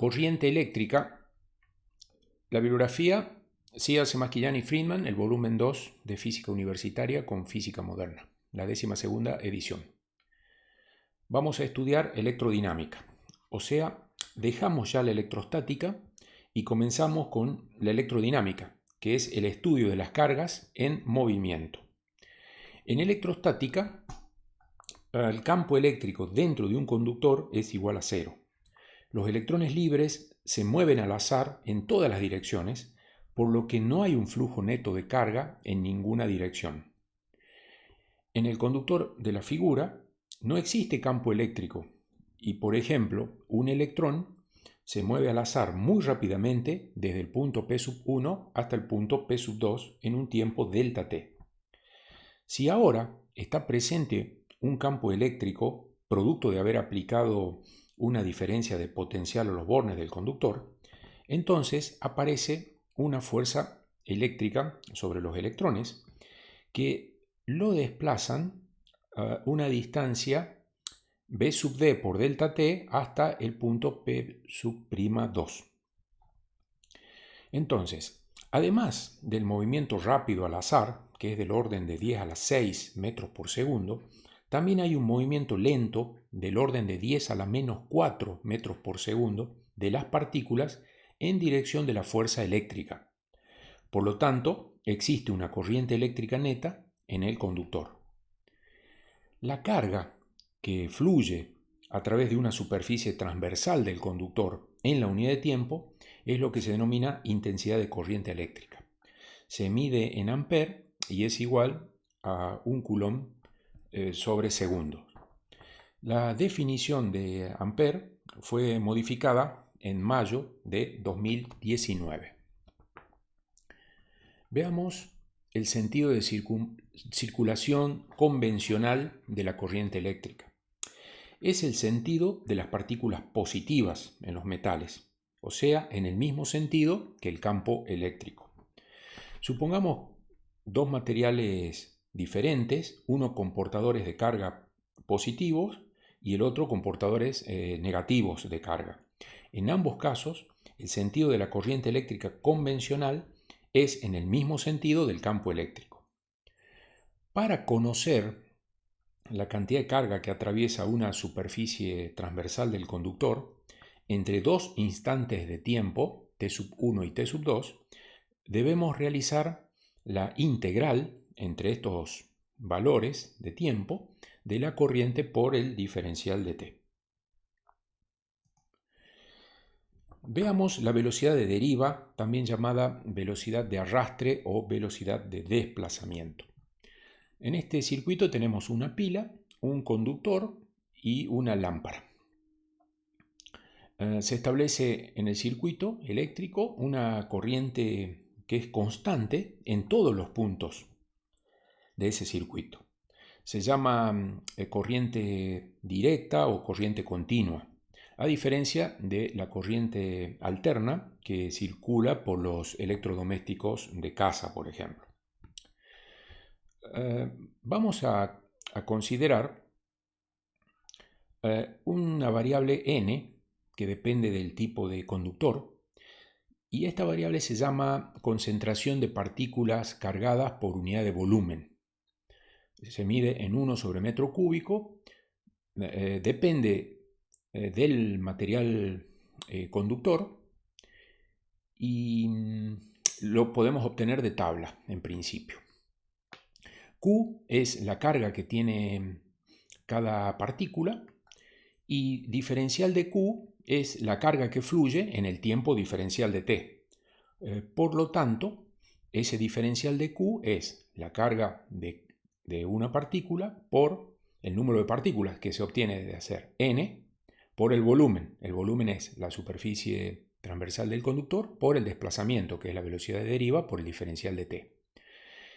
corriente eléctrica, la bibliografía Searls, Maschiliani y Friedman, el volumen 2 de Física Universitaria con Física Moderna, la 12ª edición. Vamos a estudiar electrodinámica, o sea, dejamos ya la electrostática y comenzamos con la electrodinámica, que es el estudio de las cargas en movimiento. En electrostática, el campo eléctrico dentro de un conductor es igual a cero. Los electrones libres se mueven al azar en todas las direcciones, por lo que no hay un flujo neto de carga en ninguna dirección. En el conductor de la figura no existe campo eléctrico y, por ejemplo, un electrón se mueve al azar muy rápidamente desde el punto P1 hasta el punto P2 en un tiempo delta t. Si ahora está presente un campo eléctrico producto de haber aplicado una diferencia de potencial a los bornes del conductor, entonces aparece una fuerza eléctrica sobre los electrones que lo desplazan a una distancia B sub d por delta t hasta el punto P2. Entonces, además del movimiento rápido al azar, que es del orden de 10 a la 6 metros por segundo, también hay un movimiento lento del orden de 10 a la menos 4 metros por segundo de las partículas en dirección de la fuerza eléctrica. Por lo tanto, existe una corriente eléctrica neta en el conductor. La carga que fluye a través de una superficie transversal del conductor en la unidad de tiempo es lo que se denomina intensidad de corriente eléctrica. Se mide en amperes y es igual a 1 coulomb sobre segundo. La definición de ampere fue modificada en mayo de 2019. Veamos el sentido de circulación convencional de la corriente eléctrica. Es el sentido de las partículas positivas en los metales, o sea, en el mismo sentido que el campo eléctrico. Supongamos dos materiales diferentes, uno con portadores de carga positivos y el otro con portadores negativos de carga. En ambos casos, el sentido de la corriente eléctrica convencional es en el mismo sentido del campo eléctrico. Para conocer la cantidad de carga que atraviesa una superficie transversal del conductor, entre dos instantes de tiempo, t1 y t2, debemos realizar la integral entre estos valores de tiempo de la corriente por el diferencial de t. Veamos la velocidad de deriva, también llamada velocidad de arrastre o velocidad de desplazamiento. En este circuito tenemos una pila, un conductor y una lámpara. Se establece en el circuito eléctrico una corriente que es constante en todos los puntos de ese circuito. Se llama corriente directa o corriente continua, a diferencia de la corriente alterna que circula por los electrodomésticos de casa, por ejemplo. Vamos a considerar una variable n que depende del tipo de conductor, y esta variable se llama concentración de partículas cargadas por unidad de volumen. Se mide en 1 sobre metro cúbico, depende del material conductor y lo podemos obtener de tabla en principio. Q es la carga que tiene cada partícula y diferencial de Q es la carga que fluye en el tiempo diferencial de t. Por lo tanto, ese diferencial de Q es la carga de una partícula por el número de partículas que se obtiene de hacer n por el volumen. El volumen es la superficie transversal del conductor por el desplazamiento, que es la velocidad de deriva por el diferencial de t.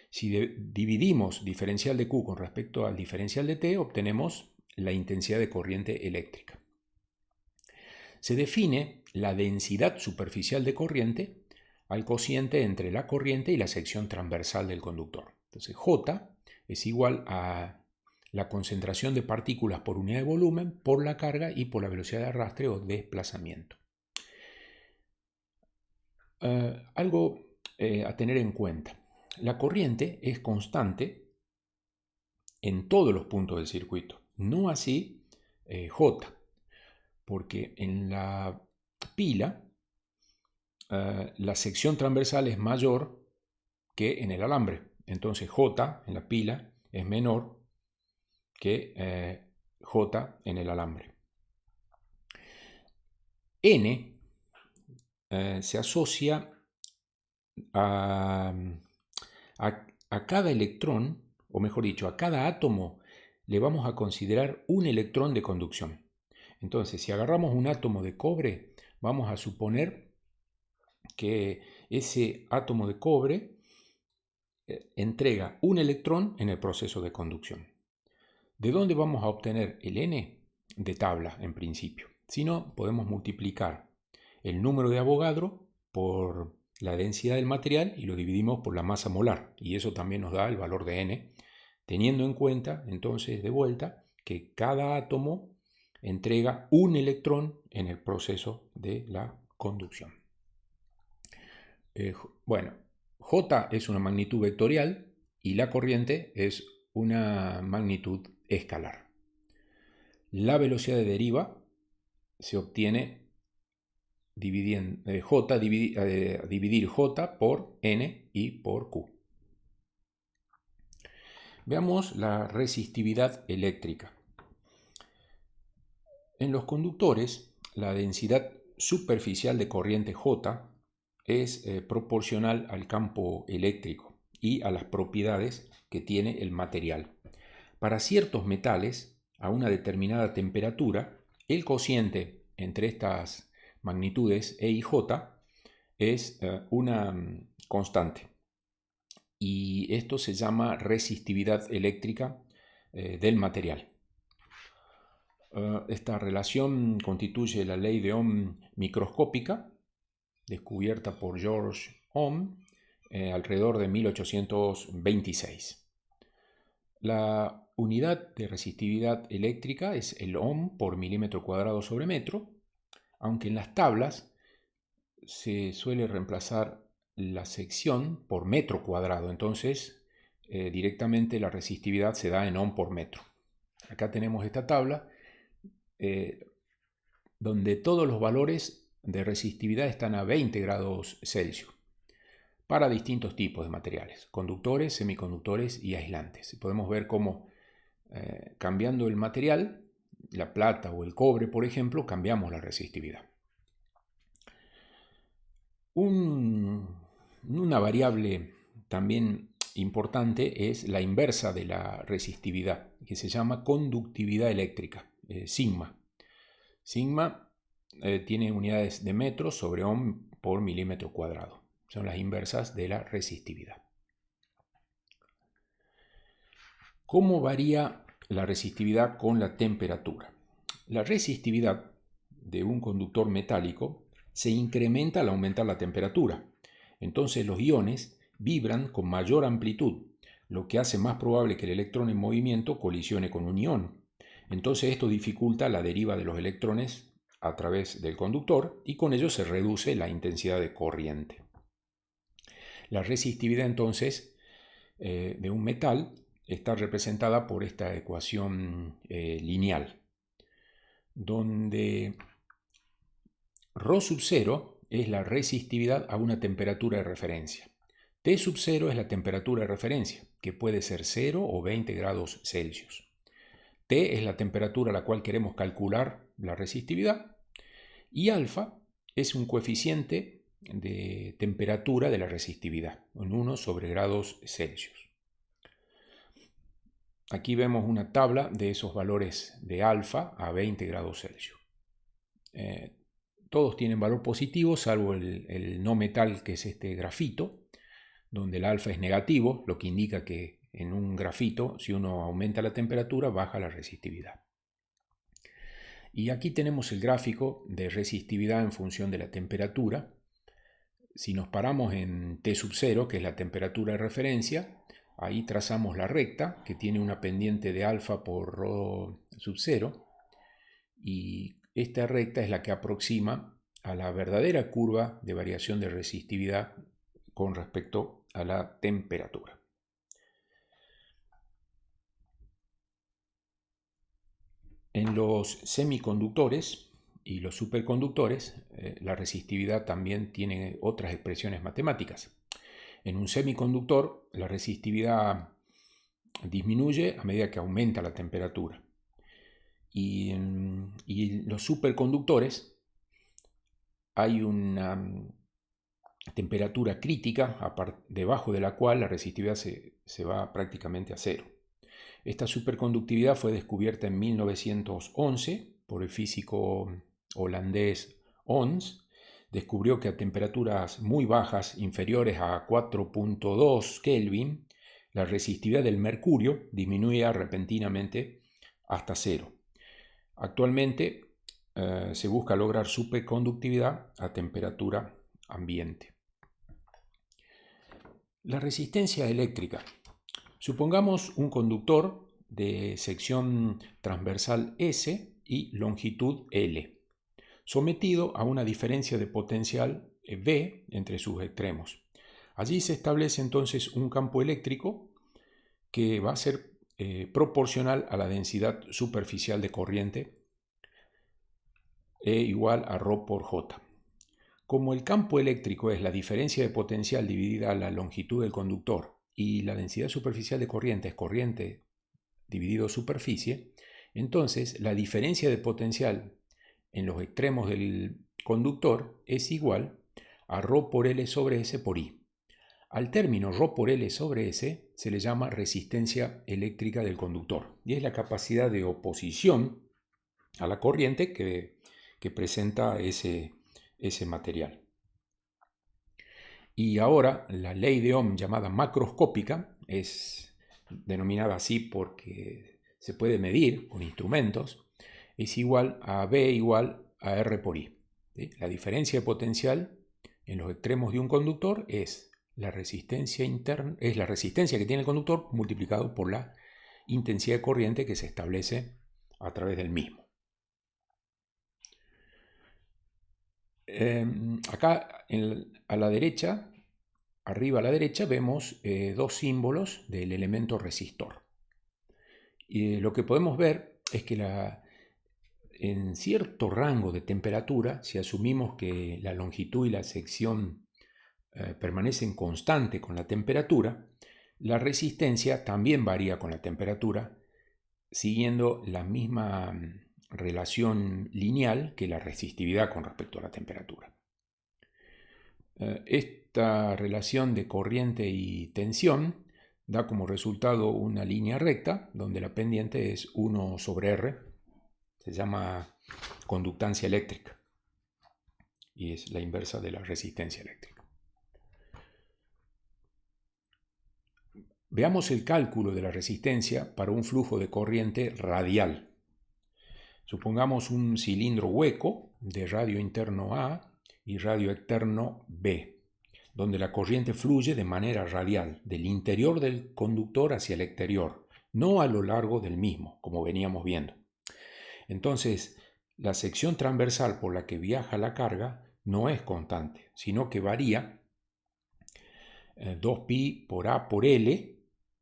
Si dividimos diferencial de Q con respecto al diferencial de t, obtenemos la intensidad de corriente eléctrica. Se define la densidad superficial de corriente al cociente entre la corriente y la sección transversal del conductor. Entonces J es igual a la concentración de partículas por unidad de volumen por la carga y por la velocidad de arrastre o desplazamiento. Algo a tener en cuenta. La corriente es constante en todos los puntos del circuito, no así J, porque en la pila la sección transversal es mayor que en el alambre. Entonces J en la pila es menor que J en el alambre. N se asocia a cada electrón, o mejor dicho, a cada átomo le vamos a considerar un electrón de conducción. Entonces, si agarramos un átomo de cobre, vamos a suponer que ese átomo de cobre entrega un electrón en el proceso de conducción. ¿De dónde vamos a obtener el N? De tabla, en principio. Si no, podemos multiplicar el número de Avogadro por la densidad del material y lo dividimos por la masa molar. Y eso también nos da el valor de N, teniendo en cuenta, entonces, de vuelta, que cada átomo entrega un electrón en el proceso de la conducción. Bueno, J es una magnitud vectorial y la corriente es una magnitud escalar. La velocidad de deriva se obtiene dividir J por N y por Q. Veamos la resistividad eléctrica. En los conductores, la densidad superficial de corriente J es proporcional al campo eléctrico y a las propiedades que tiene el material. Para ciertos metales, a una determinada temperatura, el cociente entre estas magnitudes E y J es una constante. Y esto se llama resistividad eléctrica del material. Esta relación constituye la ley de Ohm microscópica, descubierta por George Ohm alrededor de 1826. La unidad de resistividad eléctrica es el ohm por milímetro cuadrado sobre metro, aunque en las tablas se suele reemplazar la sección por metro cuadrado, entonces directamente la resistividad se da en ohm por metro. Acá tenemos esta tabla donde todos los valores de resistividad están a 20 grados Celsius para distintos tipos de materiales, conductores, semiconductores y aislantes. Podemos ver cómo cambiando el material, la plata o el cobre, por ejemplo, cambiamos la resistividad. Una variable también importante es la inversa de la resistividad, que se llama conductividad eléctrica, sigma. Sigma tiene unidades de metros sobre ohm por milímetro cuadrado. Son las inversas de la resistividad. ¿Cómo varía la resistividad con la temperatura? La resistividad de un conductor metálico se incrementa al aumentar la temperatura. Entonces los iones vibran con mayor amplitud, lo que hace más probable que el electrón en movimiento colisione con un ion. Entonces esto dificulta la deriva de los electrones a través del conductor y con ello se reduce la intensidad de corriente. La resistividad entonces de un metal está representada por esta ecuación lineal, donde ρ sub 0 es la resistividad a una temperatura de referencia. T sub 0 es la temperatura de referencia, que puede ser 0 o 20 grados Celsius. T es la temperatura a la cual queremos calcular la resistividad y alfa es un coeficiente de temperatura de la resistividad, en 1 sobre grados Celsius. Aquí vemos una tabla de esos valores de alfa a 20 grados Celsius. Todos tienen valor positivo, salvo el no metal, que es este grafito, donde el alfa es negativo, lo que indica que en un grafito, si uno aumenta la temperatura, baja la resistividad. Y aquí tenemos el gráfico de resistividad en función de la temperatura. Si nos paramos en T sub 0, que es la temperatura de referencia, ahí trazamos la recta, que tiene una pendiente de alfa por ρ sub 0, y esta recta es la que aproxima a la verdadera curva de variación de resistividad con respecto a la temperatura. En los semiconductores y los superconductores, la resistividad también tiene otras expresiones matemáticas. En un semiconductor, la resistividad disminuye a medida que aumenta la temperatura. Y en los superconductores hay una temperatura crítica debajo de la cual la resistividad se va prácticamente a cero. Esta superconductividad fue descubierta en 1911 por el físico holandés Ons. Descubrió que a temperaturas muy bajas, inferiores a 4.2 Kelvin, la resistividad del mercurio disminuía repentinamente hasta cero. Actualmente se busca lograr superconductividad a temperatura ambiente. La resistencia eléctrica. Supongamos un conductor de sección transversal S y longitud L, sometido a una diferencia de potencial V entre sus extremos. Allí se establece entonces un campo eléctrico que va a ser proporcional a la densidad superficial de corriente, E igual a ρ por J. Como el campo eléctrico es la diferencia de potencial dividida a la longitud del conductor y la densidad superficial de corriente es corriente dividido superficie, entonces la diferencia de potencial en los extremos del conductor es igual a ρ por L sobre S por I. Al término ρ por L sobre S se le llama resistencia eléctrica del conductor y es la capacidad de oposición a la corriente que presenta ese material. Y ahora la ley de Ohm llamada macroscópica es denominada así porque se puede medir con instrumentos, es igual a B igual a R por I. ¿Sí? La diferencia de potencial en los extremos de un conductor es la resistencia interna, es la resistencia que tiene el conductor multiplicado por la intensidad de corriente que se establece a través del mismo. Acá a la derecha, arriba a la derecha, vemos dos símbolos del elemento resistor. Y lo que podemos ver es que en cierto rango de temperatura, si asumimos que la longitud y la sección permanecen constantes con la temperatura, la resistencia también varía con la temperatura, siguiendo la misma relación lineal que la resistividad con respecto a la temperatura. Esta relación de corriente y tensión da como resultado una línea recta donde la pendiente es 1 sobre R, se llama conductancia eléctrica y es la inversa de la resistencia eléctrica. Veamos el cálculo de la resistencia para un flujo de corriente radial. Supongamos un cilindro hueco de radio interno A y radio externo B, donde la corriente fluye de manera radial, del interior del conductor hacia el exterior, no a lo largo del mismo, como veníamos viendo. Entonces, la sección transversal por la que viaja la carga no es constante, sino que varía 2pi por A por L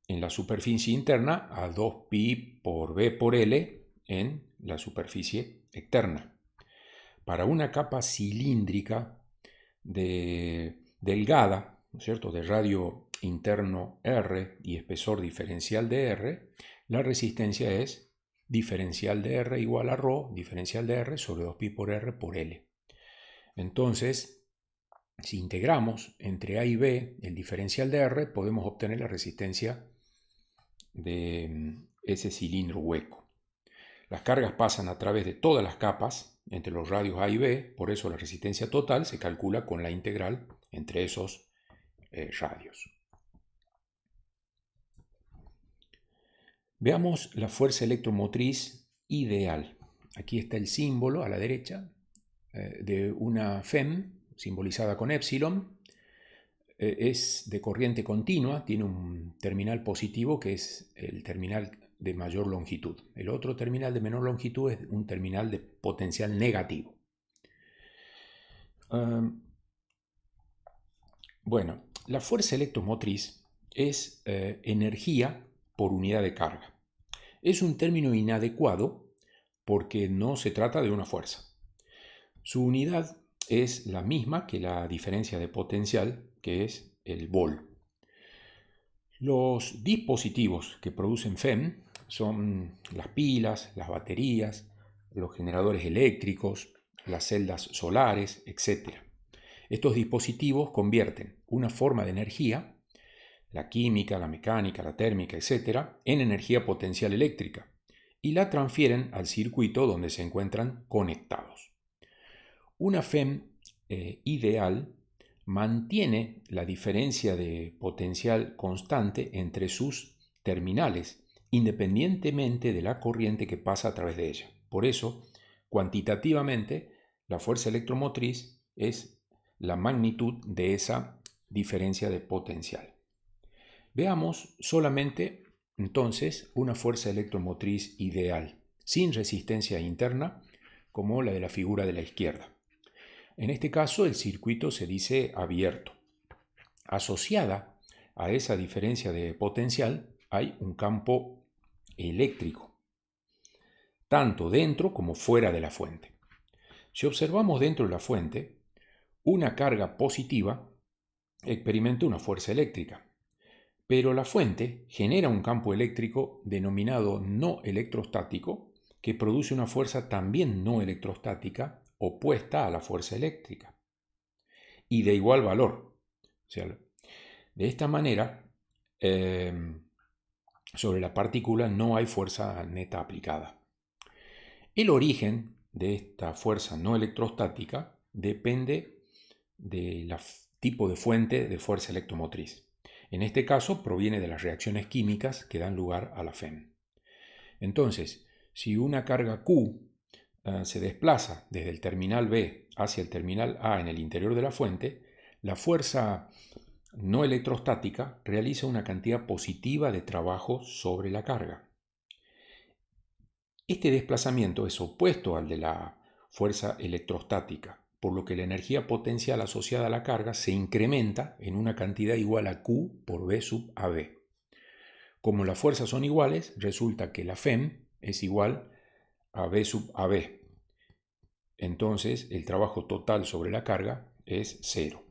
en la superficie interna a 2pi por B por L en la superficie externa. Para una capa cilíndrica delgada, ¿no es cierto?, de radio interno R y espesor diferencial de R, la resistencia es diferencial de R igual a ρ, diferencial de R sobre 2pi por R por L. Entonces, si integramos entre A y B el diferencial de R, podemos obtener la resistencia de ese cilindro hueco. Las cargas pasan a través de todas las capas entre los radios A y B, por eso la resistencia total se calcula con la integral entre esos radios. Veamos la fuerza electromotriz ideal. Aquí está el símbolo a la derecha de una FEM simbolizada con epsilon. Es de corriente continua, tiene un terminal positivo que es el terminal de mayor longitud. El otro terminal de menor longitud es un terminal de potencial negativo. Bueno, la fuerza electromotriz es energía por unidad de carga. Es un término inadecuado porque no se trata de una fuerza. Su unidad es la misma que la diferencia de potencial, que es el vol. Los dispositivos que producen FEM son las pilas, las baterías, los generadores eléctricos, las celdas solares, etc. Estos dispositivos convierten una forma de energía, la química, la mecánica, la térmica, etc., en energía potencial eléctrica y la transfieren al circuito donde se encuentran conectados. Una FEM ideal mantiene la diferencia de potencial constante entre sus terminales, independientemente de la corriente que pasa a través de ella. Por eso, cuantitativamente, la fuerza electromotriz es la magnitud de esa diferencia de potencial. Veamos solamente entonces una fuerza electromotriz ideal, sin resistencia interna, como la de la figura de la izquierda. En este caso, el circuito se dice abierto. Asociada a esa diferencia de potencial hay un campo eléctrico, tanto dentro como fuera de la fuente. Si observamos dentro de la fuente, una carga positiva experimenta una fuerza eléctrica, pero la fuente genera un campo eléctrico denominado no electrostático que produce una fuerza también no electrostática opuesta a la fuerza eléctrica y de igual valor. O sea, de esta manera, sobre la partícula no hay fuerza neta aplicada. El origen de esta fuerza no electrostática depende del tipo de fuente de fuerza electromotriz. En este caso proviene de las reacciones químicas que dan lugar a la FEM. Entonces, si una carga Q se desplaza desde el terminal B hacia el terminal A en el interior de la fuente, la fuerza no electrostática realiza una cantidad positiva de trabajo sobre la carga. Este desplazamiento es opuesto al de la fuerza electrostática, por lo que la energía potencial asociada a la carga se incrementa en una cantidad igual a Q por V sub AB. Como las fuerzas son iguales, resulta que la FEM es igual a V sub AB. Entonces, el trabajo total sobre la carga es 0.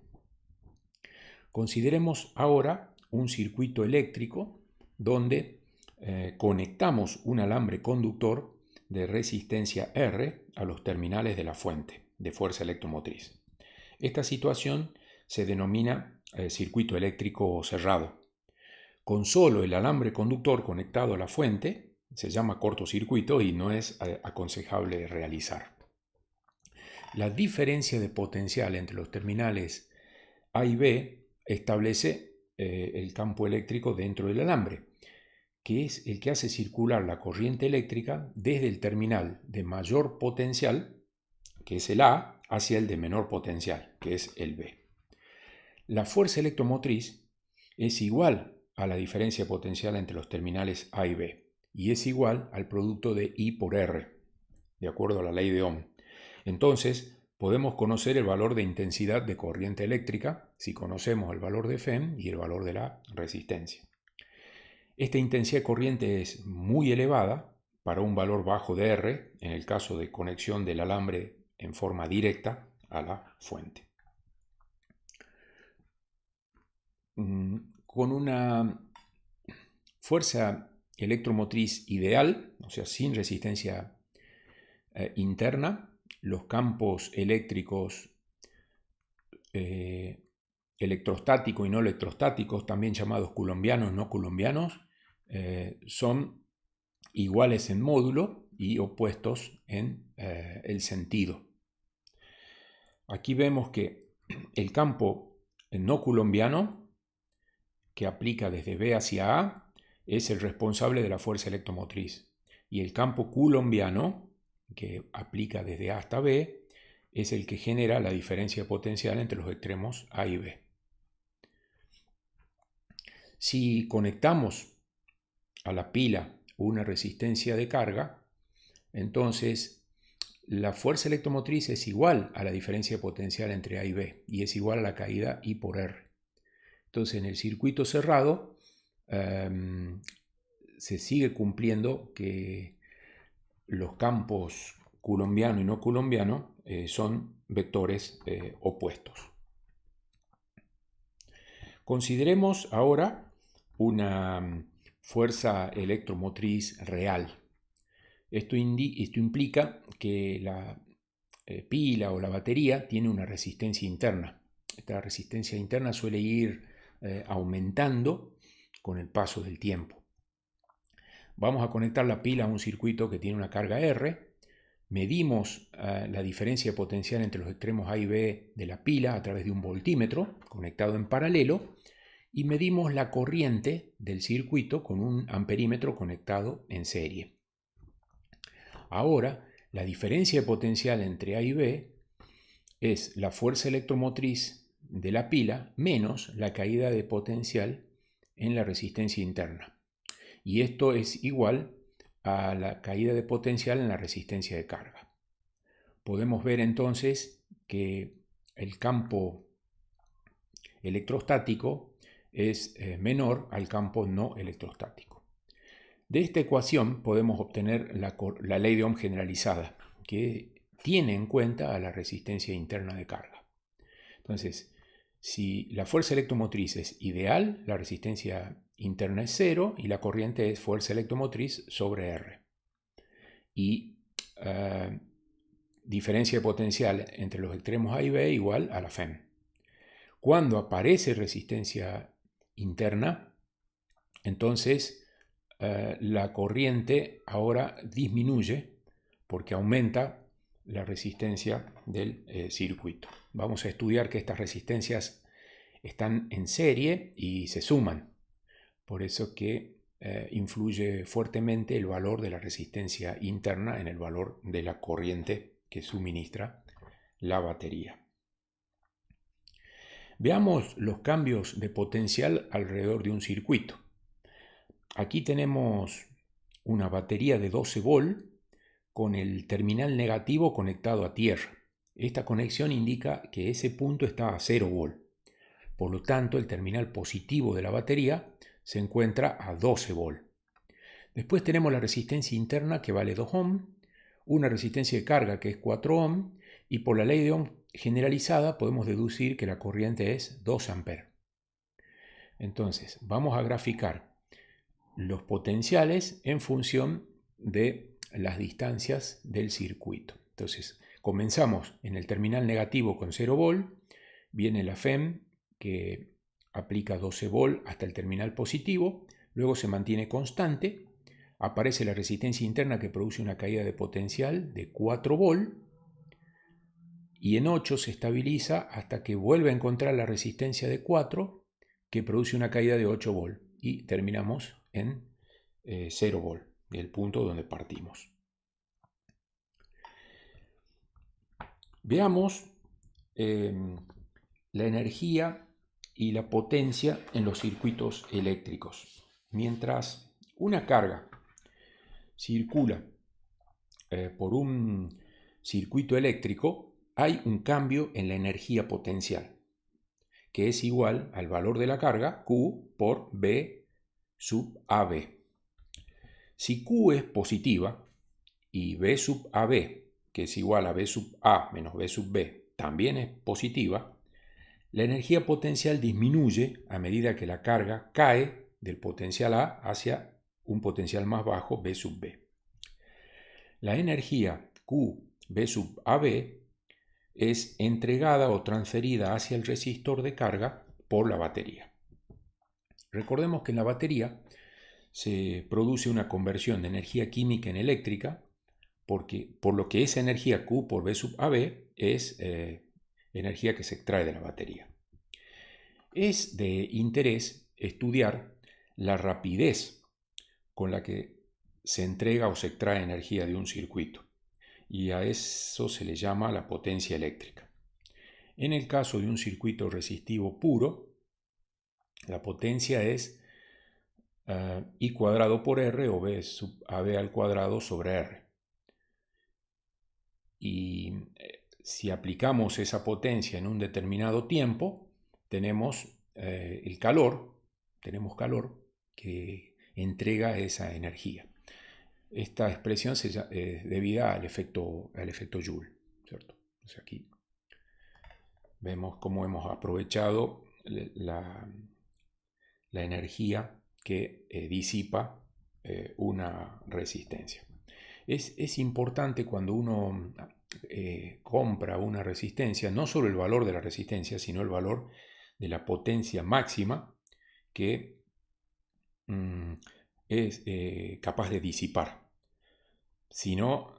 Consideremos ahora un circuito eléctrico donde conectamos un alambre conductor de resistencia R a los terminales de la fuente de fuerza electromotriz. Esta situación se denomina circuito eléctrico cerrado. Con solo el alambre conductor conectado a la fuente se llama cortocircuito y no es aconsejable realizar. La diferencia de potencial entre los terminales A y B establece el campo eléctrico dentro del alambre, que es el que hace circular la corriente eléctrica desde el terminal de mayor potencial, que es el A, hacia el de menor potencial, que es el B. La fuerza electromotriz es igual a la diferencia potencial entre los terminales A y B, y es igual al producto de I por R, de acuerdo a la ley de Ohm. Entonces, podemos conocer el valor de intensidad de corriente eléctrica si conocemos el valor de FEM y el valor de la resistencia. Esta intensidad de corriente es muy elevada para un valor bajo de R en el caso de conexión del alambre en forma directa a la fuente. Con una fuerza electromotriz ideal, o sea, sin resistencia interna, los campos eléctricos electrostáticos y no electrostáticos, también llamados coulombianos, no coulombianos, son iguales en módulo y opuestos en el sentido. Aquí vemos que el campo no coulombiano, que aplica desde B hacia A, es el responsable de la fuerza electromotriz. Y el campo coulombiano, que aplica desde A hasta B, es el que genera la diferencia potencial entre los extremos A y B. Si conectamos a la pila una resistencia de carga, entonces la fuerza electromotriz es igual a la diferencia potencial entre A y B y es igual a la caída I por R. Entonces en el circuito cerrado se sigue cumpliendo que los campos coulombiano y no coulombiano son vectores opuestos. Consideremos ahora una fuerza electromotriz real. Esto implica que la pila o la batería tiene una resistencia interna. Esta resistencia interna suele ir aumentando con el paso del tiempo. Vamos a conectar la pila a un circuito que tiene una carga R. Medimos la diferencia de potencial entre los extremos A y B de la pila a través de un voltímetro conectado en paralelo y medimos la corriente del circuito con un amperímetro conectado en serie. Ahora, la diferencia de potencial entre A y B es la fuerza electromotriz de la pila menos la caída de potencial en la resistencia interna. Y esto es igual a la caída de potencial en la resistencia de carga. Podemos ver entonces que el campo electrostático es menor al campo no electrostático. De esta ecuación podemos obtener la ley de Ohm generalizada, que tiene en cuenta a la resistencia interna de carga. Entonces, si la fuerza electromotriz es ideal, la resistencia interna es 0 y la corriente es fuerza electromotriz sobre R. Y diferencia de potencial entre los extremos A y B igual a la FEM. Cuando aparece resistencia interna, entonces la corriente ahora disminuye porque aumenta la resistencia del circuito. Vamos a estudiar que estas resistencias están en serie y se suman. Por eso que influye fuertemente el valor de la resistencia interna en el valor de la corriente que suministra la batería. Veamos los cambios de potencial alrededor de un circuito. Aquí tenemos una batería de 12 volt con el terminal negativo conectado a tierra. Esta conexión indica que ese punto está a 0 volt. Por lo tanto, el terminal positivo de la batería se encuentra a 12 volt. Después tenemos la resistencia interna que vale 2 ohm, una resistencia de carga que es 4 ohm y por la ley de Ohm generalizada podemos deducir que la corriente es 2 amperes. Entonces, vamos a graficar los potenciales en función de las distancias del circuito. Entonces, comenzamos en el terminal negativo con 0 volt, viene la FEM que aplica 12 volt hasta el terminal positivo, luego se mantiene constante, aparece la resistencia interna que produce una caída de potencial de 4 volt y en 8 se estabiliza hasta que vuelve a encontrar la resistencia de 4 que produce una caída de 8 volt y terminamos en 0 volt, el punto donde partimos. Veamos la energía y la potencia en los circuitos eléctricos. Mientras una carga circula por un circuito eléctrico, hay un cambio en la energía potencial, que es igual al valor de la carga, Q por B sub AB. Si Q es positiva y B sub AB, que es igual a B sub A menos B sub B, también es positiva, la energía potencial disminuye a medida que la carga cae del potencial A hacia un potencial más bajo, B sub B. La energía Q B sub AB es entregada o transferida hacia el resistor de carga por la batería. Recordemos que en la batería se produce una conversión de energía química en eléctrica, por lo que esa energía Q por B sub AB es energía que se extrae de la batería. Es de interés estudiar la rapidez con la que se entrega o se extrae energía de un circuito, y a eso se le llama la potencia eléctrica. En el caso de un circuito resistivo puro, la potencia es I cuadrado por R o B sub AB al cuadrado sobre R. y si aplicamos esa potencia en un determinado tiempo, tenemos tenemos calor que entrega esa energía. Esta expresión es debida al efecto Joule, ¿cierto? Entonces aquí vemos cómo hemos aprovechado la energía que disipa una resistencia. Es importante cuando uno compra una resistencia, no solo el valor de la resistencia, sino el valor de la potencia máxima que es capaz de disipar. Si no,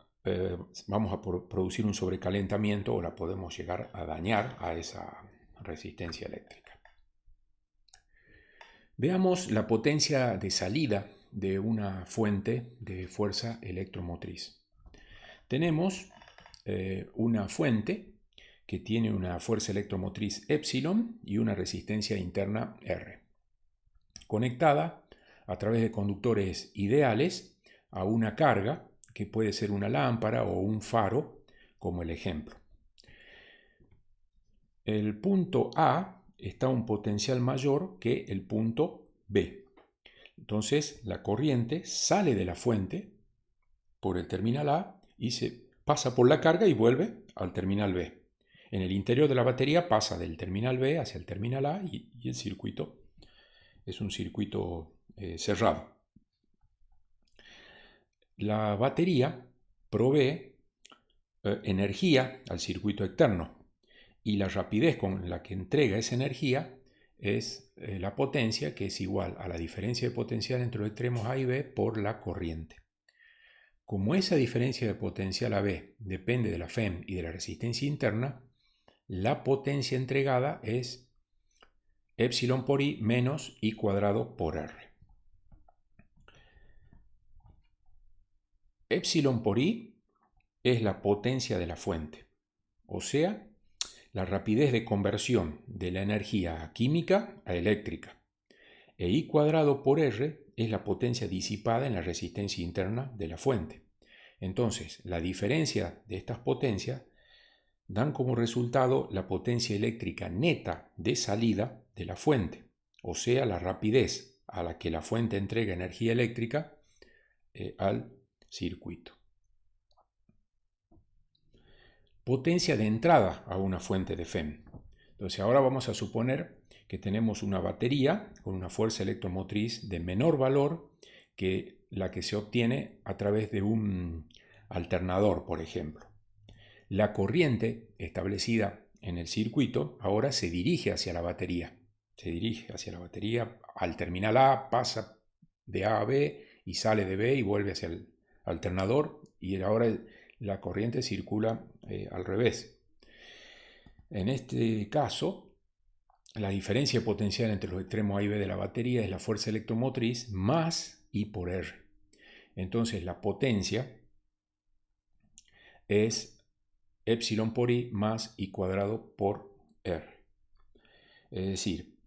vamos a producir un sobrecalentamiento o la podemos llegar a dañar a esa resistencia eléctrica. Veamos la potencia de salida de una fuente de fuerza electromotriz. Tenemos una fuente que tiene una fuerza electromotriz epsilon y una resistencia interna R, conectada a través de conductores ideales a una carga que puede ser una lámpara o un faro, como el ejemplo. El punto A está a un potencial mayor que el punto B. Entonces la corriente sale de la fuente por el terminal A y se pasa por la carga y vuelve al terminal B. En el interior de la batería pasa del terminal B hacia el terminal A y el circuito es un circuito cerrado. La batería provee energía al circuito externo y la rapidez con la que entrega esa energía es la potencia, que es igual a la diferencia de potencial entre los extremos A y B por la corriente. Como esa diferencia de potencial AB depende de la FEM y de la resistencia interna, la potencia entregada es epsilon por I menos I cuadrado por R. Epsilon por I es la potencia de la fuente, o sea, la rapidez de conversión de la energía química a eléctrica. E I cuadrado por R es la potencia disipada en la resistencia interna de la fuente. Entonces, la diferencia de estas potencias dan como resultado la potencia eléctrica neta de salida de la fuente, o sea, la rapidez a la que la fuente entrega energía eléctrica al circuito. Potencia de entrada a una fuente de FEM. Entonces ahora vamos a suponer que tenemos una batería con una fuerza electromotriz de menor valor que la que se obtiene a través de un alternador, por ejemplo. La corriente establecida en el circuito ahora se dirige hacia la batería. Se dirige hacia la batería al terminal A, pasa de A a B y sale de B y vuelve hacia el alternador, y ahora la corriente circula al revés. En este caso, la diferencia potencial entre los extremos A y B de la batería es la fuerza electromotriz más I por R. Entonces la potencia es epsilon por I más I cuadrado por R. Es decir,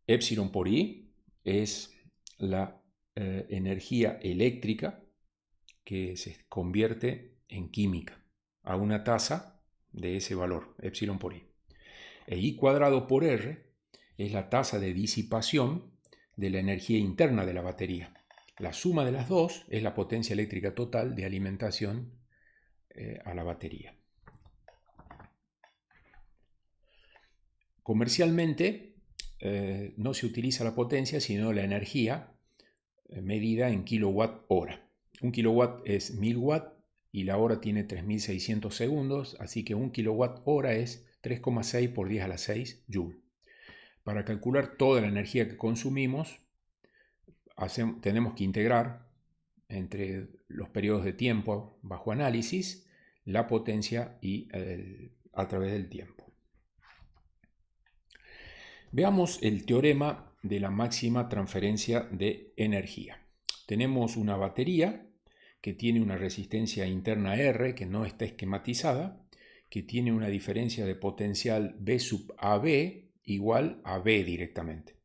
epsilon por I es la energía eléctrica que se convierte en química a una tasa de ese valor, epsilon por I. E I cuadrado por R es la tasa de disipación de la energía interna de la batería. La suma de las dos es la potencia eléctrica total de alimentación a la batería. Comercialmente no se utiliza la potencia, sino la energía medida en kilowatt hora. Un kilowatt es 1000 watts y la hora tiene 3600 segundos, así que un kilowatt hora es 3,6 por 10 a la 6 joule. Para calcular toda la energía que consumimos, tenemos que integrar entre los periodos de tiempo bajo análisis la potencia y a través del tiempo. Veamos el teorema de la máxima transferencia de energía. Tenemos una batería que tiene una resistencia interna R que no está esquematizada, que tiene una diferencia de potencial B sub AB igual a B directamente.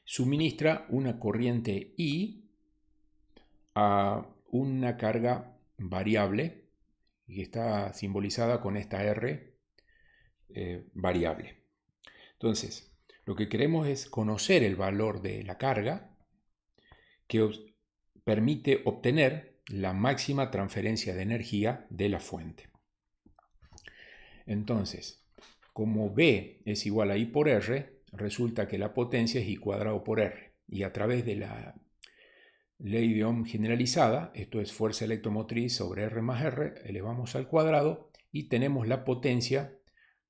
Suministra una corriente I a una carga variable y que está simbolizada con esta R variable. Entonces, lo que queremos es conocer el valor de la carga que permite obtener la máxima transferencia de energía de la fuente. Entonces, como B es igual a I por R, resulta que la potencia es I cuadrado por R. Y a través de la ley de Ohm generalizada, esto es fuerza electromotriz sobre R más R, elevamos al cuadrado y tenemos la potencia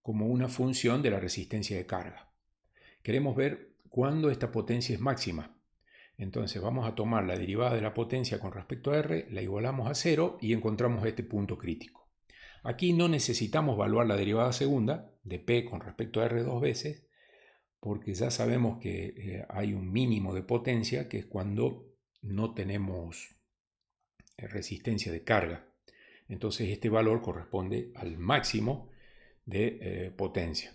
como una función de la resistencia de carga. Queremos ver cuándo esta potencia es máxima. Entonces vamos a tomar la derivada de la potencia con respecto a R, la igualamos a 0 y encontramos este punto crítico. Aquí no necesitamos evaluar la derivada segunda de P con respecto a R dos veces, porque ya sabemos que hay un mínimo de potencia, que es cuando no tenemos resistencia de carga. Entonces este valor corresponde al máximo de potencia.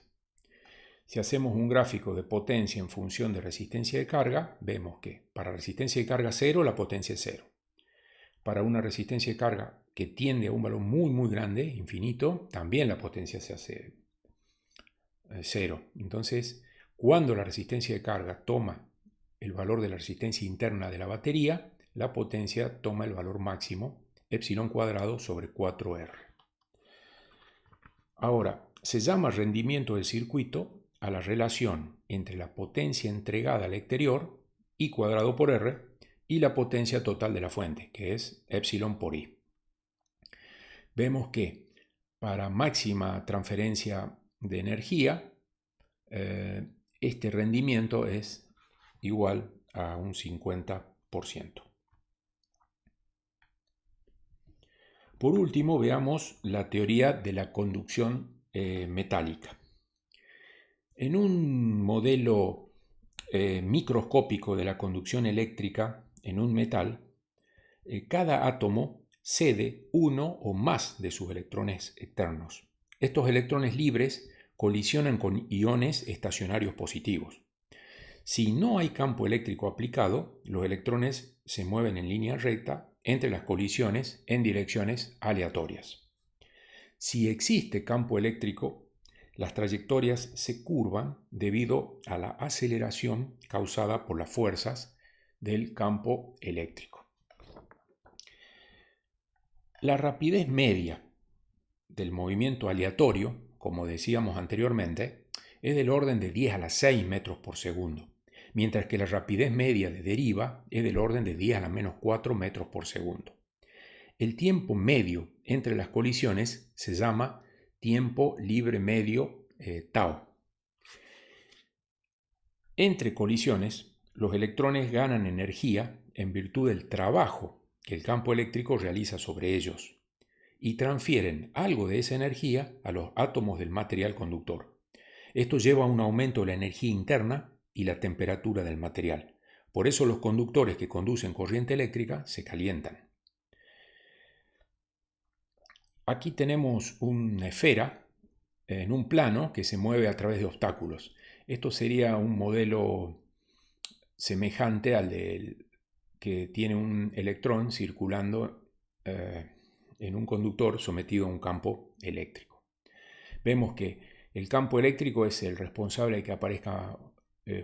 Si hacemos un gráfico de potencia en función de resistencia de carga, vemos que para resistencia de carga 0, la potencia es 0. Para una resistencia de carga que tiende a un valor muy grande, infinito, también la potencia se hace 0. Entonces, cuando la resistencia de carga toma el valor de la resistencia interna de la batería, la potencia toma el valor máximo, epsilon cuadrado sobre 4R. Ahora, se llama rendimiento del circuito a la relación entre la potencia entregada al exterior, I cuadrado por R, y la potencia total de la fuente, que es epsilon por I. Vemos que para máxima transferencia de energía, este rendimiento es igual a un 50%. Por último, veamos la teoría de la conducción metálica. En un modelo microscópico de la conducción eléctrica en un metal, cada átomo cede uno o más de sus electrones externos. Estos electrones libres colisionan con iones estacionarios positivos. Si no hay campo eléctrico aplicado, los electrones se mueven en línea recta entre las colisiones en direcciones aleatorias. Si existe campo eléctrico, las trayectorias se curvan debido a la aceleración causada por las fuerzas del campo eléctrico. La rapidez media del movimiento aleatorio, como decíamos anteriormente, es del orden de 10 a la 6 metros por segundo, mientras que la rapidez media de deriva es del orden de 10 a la menos 4 metros por segundo. El tiempo medio entre las colisiones se llama tiempo libre medio tau. Entre colisiones, los electrones ganan energía en virtud del trabajo que el campo eléctrico realiza sobre ellos y transfieren algo de esa energía a los átomos del material conductor. Esto lleva a un aumento de la energía interna y la temperatura del material. Por eso los conductores que conducen corriente eléctrica se calientan. Aquí tenemos una esfera en un plano que se mueve a través de obstáculos. Esto sería un modelo semejante al que tiene un electrón circulando en un conductor sometido a un campo eléctrico. Vemos que el campo eléctrico es el responsable de que aparezca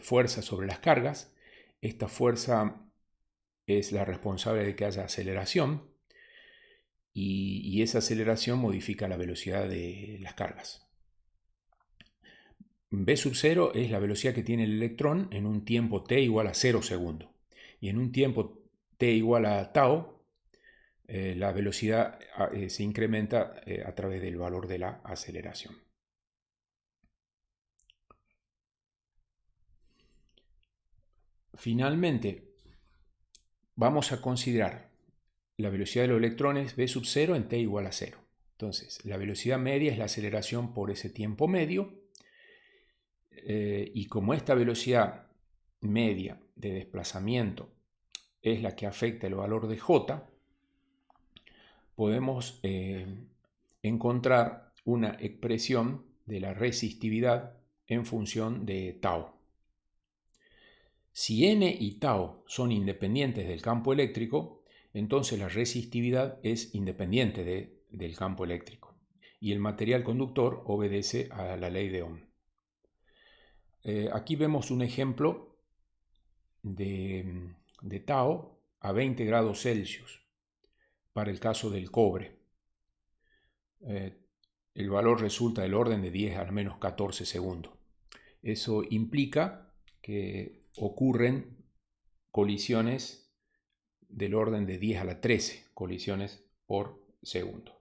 fuerza sobre las cargas. Esta fuerza es la responsable de que haya aceleración y esa aceleración modifica la velocidad de las cargas. V sub 0 es la velocidad que tiene el electrón en un tiempo t igual a 0 segundos. Y en un tiempo t igual a tau, la velocidad se incrementa a través del valor de la aceleración. Finalmente, vamos a considerar la velocidad de los electrones V sub 0 en t igual a 0. Entonces, la velocidad media es la aceleración por ese tiempo medio. Y como esta velocidad media de desplazamiento es la que afecta el valor de J, podemos encontrar una expresión de la resistividad en función de tau. Si n y tau son independientes del campo eléctrico, entonces la resistividad es independiente de del campo eléctrico. Y el material conductor obedece a la ley de Ohm. Aquí vemos un ejemplo de tau a 20 grados Celsius para el caso del cobre. El valor resulta del orden de 10 a la menos 14 segundos. Eso implica que ocurren colisiones del orden de 10 a la 13 colisiones por segundo.